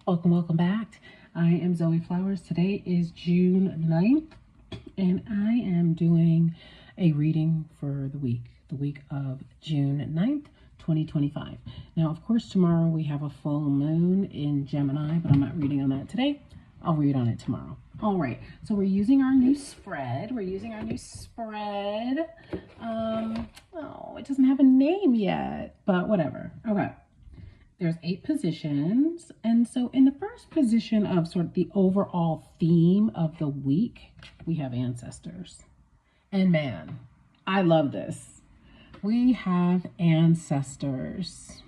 Welcome back. I am Zoe Flowers. Today is June 9th, and I am doing a reading for the week of June 9th, 2025. Now, of course, tomorrow we have a full moon in Gemini, but I'm not reading on that today. I'll read on it tomorrow. All right, so we're using our new spread. Oh, it doesn't have a name yet, but whatever. Okay. There's 8 positions. And so in the first position of sort of the overall theme of the week, we have ancestors. And man, I love this. We have ancestors.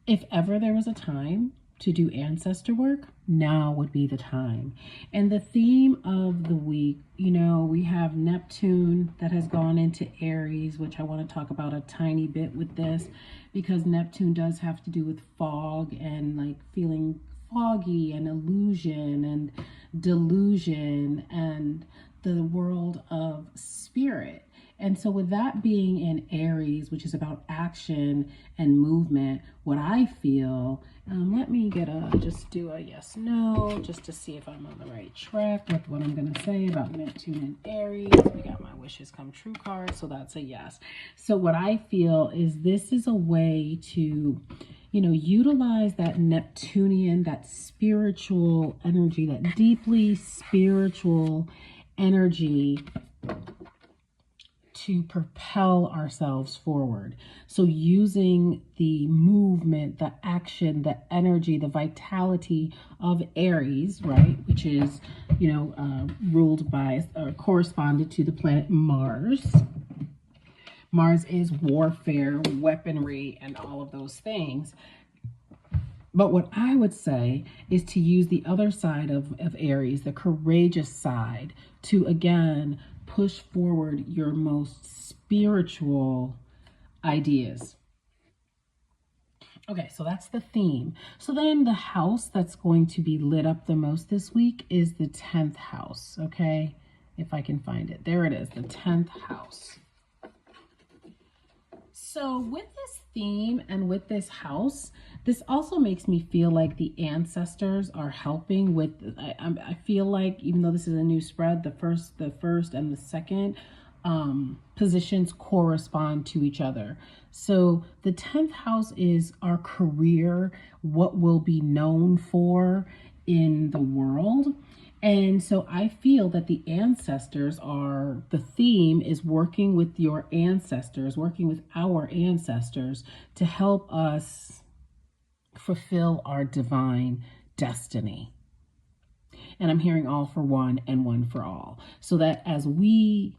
If ever there was a time to do ancestor work, now would be the time. And the theme of the week, we have Neptune that has gone into Aries, which I want to talk about a tiny bit with this, because Neptune does have to do with fog and like feeling foggy and illusion and delusion and the world of spirit. And so with that being in Aries, which is about action and movement, what I feel, let me just do a yes, no, just to see if I'm on the right track with what I'm going to say about Neptune and Aries. We got my wishes come true card, so that's a yes. So what I feel is this is a way to, utilize that Neptunian, that spiritual energy, that deeply spiritual energy to propel ourselves forward. So using the movement, the action, the energy, the vitality of Aries, right, which is, ruled by or corresponded to the planet Mars. Mars is warfare, weaponry, and all of those things. But what I would say is to use the other side of Aries, the courageous side, to again push forward your most spiritual ideas. Okay, so that's the theme. So then the house that's going to be lit up the most this week is the 10th house, okay? If I can find it. There it is, the 10th house. So with this theme and with this house, this also makes me feel like the ancestors are helping with, I feel like, even though this is a new spread, the first and the second positions correspond to each other. So the 10th house is our career, what we'll be known for in the world. And so I feel that the ancestors are, the theme is working with your ancestors, working with our ancestors to help us fulfill our divine destiny. And I'm hearing all for one and one for all. So that as you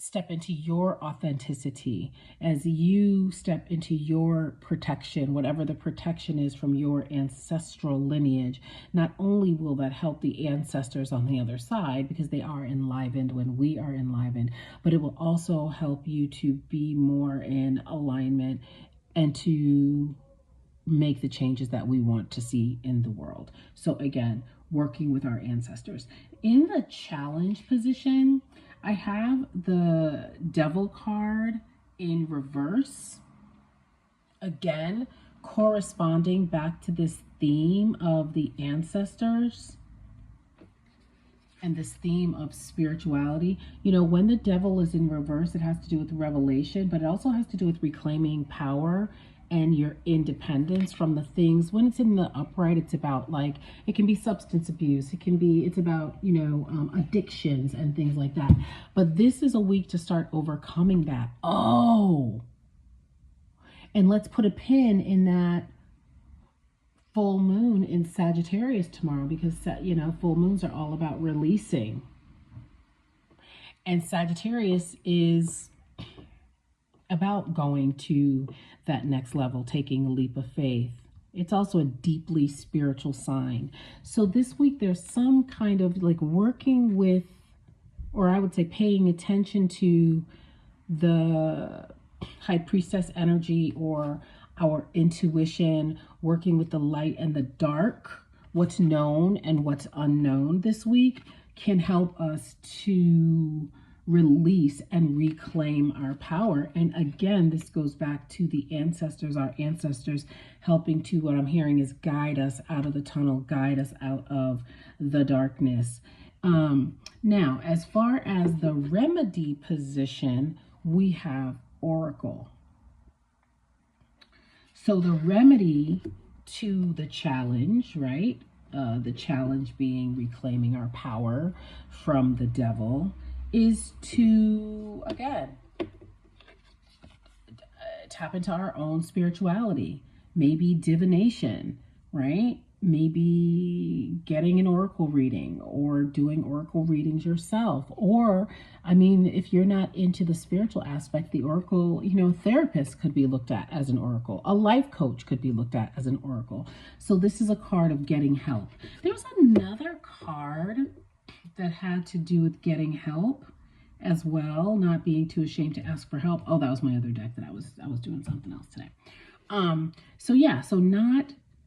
step into your authenticity, as you step into your protection, whatever the protection is from your ancestral lineage, not only will that help the ancestors on the other side, because they are enlivened when we are enlivened, but it will also help you to be more in alignment and to make the changes that we want to see in the world. So again, working with our ancestors. In the challenge position, I have the Devil card in reverse. Again, corresponding back to this theme of the ancestors and this theme of spirituality. When the devil is in reverse, it has to do with revelation, but it also has to do with reclaiming power and your independence from the things. When it's in the upright, it's about like, it can be substance abuse. It's about, addictions and things like that. But this is a week to start overcoming that. Oh, and let's put a pin in that full moon in Sagittarius tomorrow, because, full moons are all about releasing. And Sagittarius is about going to that next level, taking a leap of faith. It's also a deeply spiritual sign. So this week there's some kind of like working with, or I would say paying attention to the high priestess energy or our intuition, working with the light and the dark, what's known and what's unknown this week can help us to release and reclaim our power. And again, this goes back to the ancestors, our ancestors helping to, what I'm hearing is, guide us out of the tunnel, guide us out of the darkness. Now, as far as the remedy position, we have Oracle. So the remedy to the challenge, right? The challenge being reclaiming our power from the devil, is to, again, tap into our own spirituality, maybe divination, right? Maybe getting an oracle reading or doing oracle readings yourself. Or, I mean, if you're not into the spiritual aspect, the oracle, therapist could be looked at as an oracle. A life coach could be looked at as an oracle. So this is a card of getting help. There was another card that had to do with getting help as well, not being too ashamed to ask for help. Oh, that was my other deck that I was doing something else today. So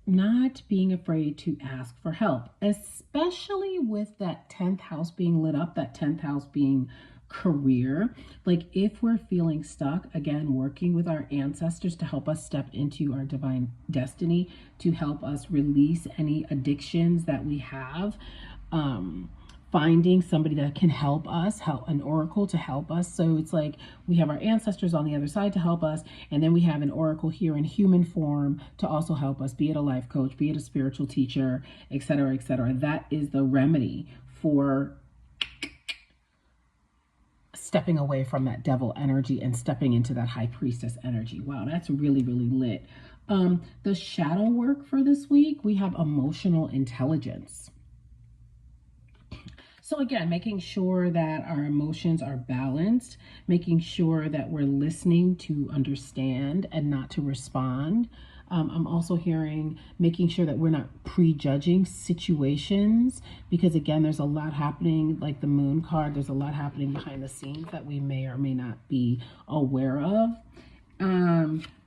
not being afraid to ask for help, especially with that 10th house being lit up, that 10th house being career. Like if we're feeling stuck, again, working with our ancestors to help us step into our divine destiny, to help us release any addictions that we have. Finding somebody that can help us, an oracle to help us. So it's like we have our ancestors on the other side to help us, and then we have an oracle here in human form to also help us, be it a life coach, be it a spiritual teacher, etc., etc. That is the remedy for stepping away from that devil energy and stepping into that high priestess energy. Wow, that's really, really lit. The shadow work for this week, we have emotional intelligence. So again, making sure that our emotions are balanced, making sure that we're listening to understand and not to respond. I'm also hearing making sure that we're not prejudging situations, because again, there's a lot happening, like the moon card, there's a lot happening behind the scenes that we may or may not be aware of.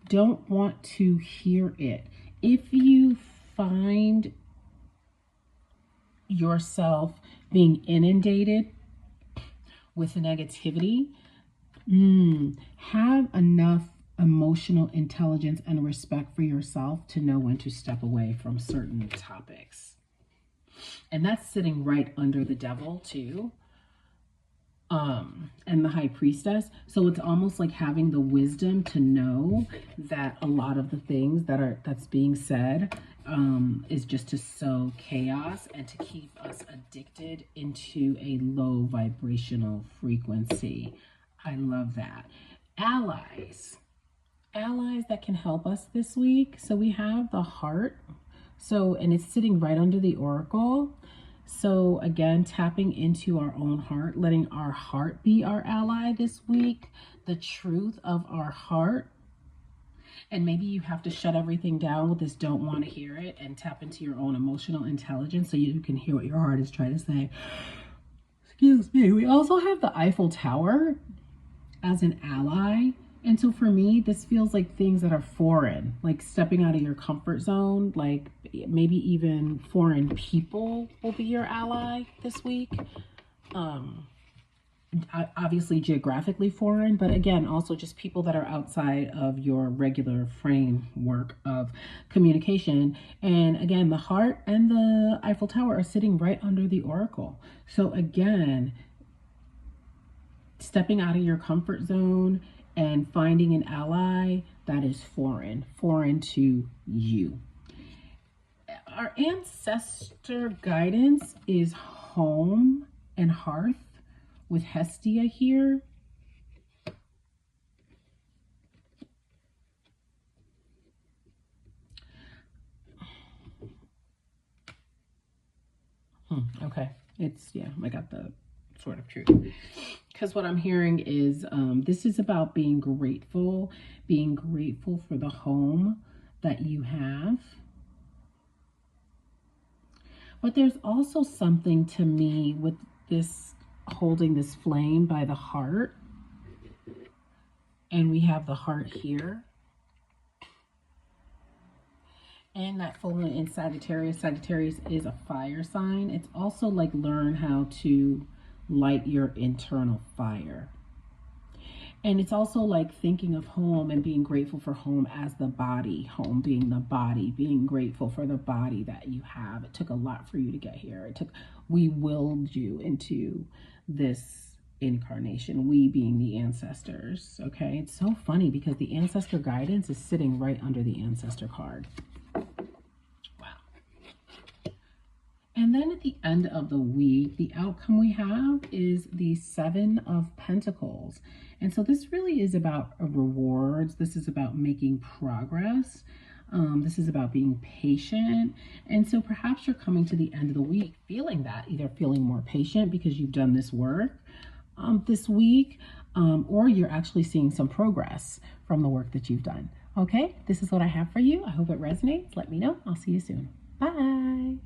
Don't want to hear it. If you find yourself being inundated with negativity, have enough emotional intelligence and respect for yourself to know when to step away from certain topics. And that's sitting right under the devil too, and the high priestess. So it's almost like having the wisdom to know that a lot of the things that's being said is just to sow chaos and to keep us addicted into a low vibrational frequency. I love that. Allies that can help us this week. So we have the heart. And it's sitting right under the oracle. So again, tapping into our own heart, letting our heart be our ally this week, the truth of our heart. And maybe you have to shut everything down with this don't want to hear it and tap into your own emotional intelligence so you can hear what your heart is trying to say. Excuse me. We also have the Eiffel Tower as an ally. And so for me, this feels like things that are foreign, like stepping out of your comfort zone, like maybe even foreign people will be your ally this week. Obviously geographically foreign, but again, also just people that are outside of your regular framework of communication. And again, the heart and the Eiffel Tower are sitting right under the oracle. So again, stepping out of your comfort zone and finding an ally that is foreign to you. Our ancestor guidance is home and hearth with Hestia here. Okay, I got the sort of truth. Because what I'm hearing is this is about being grateful for the home that you have. But there's also something to me with this holding this flame by the heart. And we have the heart here. And that full moon in Sagittarius. Sagittarius is a fire sign. It's also like learn how to light your internal fire. And it's also like thinking of home and being grateful for home as the body, home being the body, being grateful for the body that you have. It took a lot for you to get here. We willed you into this incarnation, we being the ancestors. Okay, it's so funny because the ancestor guidance is sitting right under the ancestor card. And then at the end of the week, the outcome we have is the 7 of Pentacles. And so this really is about rewards. This is about making progress. This is about being patient. And so perhaps you're coming to the end of the week feeling that, either feeling more patient because you've done this work this week, or you're actually seeing some progress from the work that you've done. Okay, this is what I have for you. I hope it resonates. Let me know. I'll see you soon. Bye.